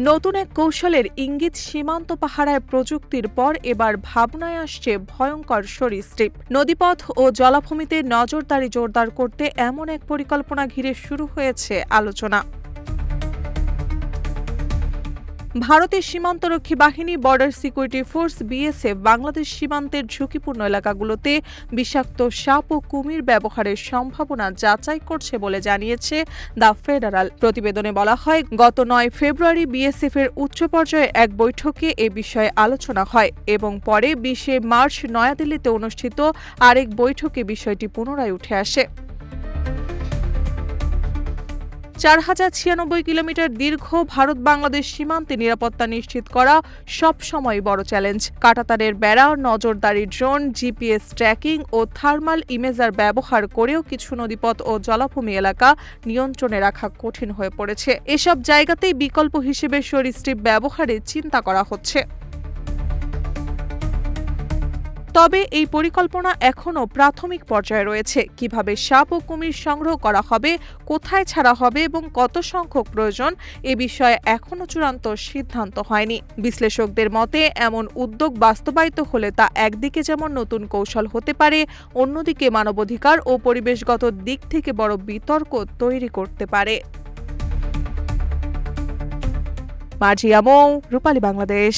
নতুন এক কৌশলের ইঙ্গিত সীমান্ত পাহারায় প্রযুক্তির পর এবার ভাবনায় আসছে ভয়ঙ্কর সরীসৃপ। নদীপথ ও জলাভূমিতে নজরদারি জোরদার করতে এমন এক পরিকল্পনা ঘিরে শুরু হয়েছে আলোচনা। ভারতের সীমান্তরক্ষী বাহিনী border security force BSF Bangladesh সীমান্তের ঝুঁকিপূর্ণ এলাকাগুলোতে বিষাক্ত সাপ ও কুমির ব্যবহারের সম্ভাবনা যাচাই করছে বলে জানিয়েছে দ্য ফেডারাল। প্রতিবেদনে বলা হয়, গত 9 ফেব্রুয়ারি বিএসএফ এর উচ্চ পর্যায়ে এক বৈঠকে এ বিষয়ে আলোচনা হয় এবং পরে 20 মার্চ নয়াদিল্লিতে অনুষ্ঠিত আরেক বৈঠকে বিষয়টি পুনরায় উঠে আসে। 4096 কিলোমিটার দীর্ঘ ভারত বাংলাদেশ সীমান্তে নিরাপত্তা নিশ্চিত করা সবসময় বড় চ্যালেঞ্জ। কাঁটাতারের বেড়া, নজরদারি ড্রোন, জিপিএস ট্র্যাকিং ও থার্মাল ইমেজার ব্যবহার করেও কিছু নদীপথ ও জলাভূমি এলাকা নিয়ন্ত্রণে রাখা কঠিন হয়ে পড়েছে। এসব জায়গাতেই বিকল্প হিসেবে সরীসৃপ ব্যবহারের চিন্তা করা হচ্ছে। তবে এই পরিকল্পনা এখনও প্রাথমিক পর্যায়ে রয়েছে। কিভাবে সাপ ও কুমির সংগ্রহ করা হবে, কোথায় ছাড়া হবে এবং কত সংখ্যক প্রয়োজন, এ বিষয়ে এখনও চূড়ান্ত সিদ্ধান্ত হয়নি। বিশ্লেষকদের মতে, এমন উদ্যোগ বাস্তবায়িত হলে তা একদিকে যেমন নতুন কৌশল হতে পারে, অন্যদিকে মানবাধিকার ও পরিবেশগত দিক থেকে বড় বিতর্ক তৈরি করতে পারে। মার্জিয়া মৌ, রূপালী বাংলাদেশ।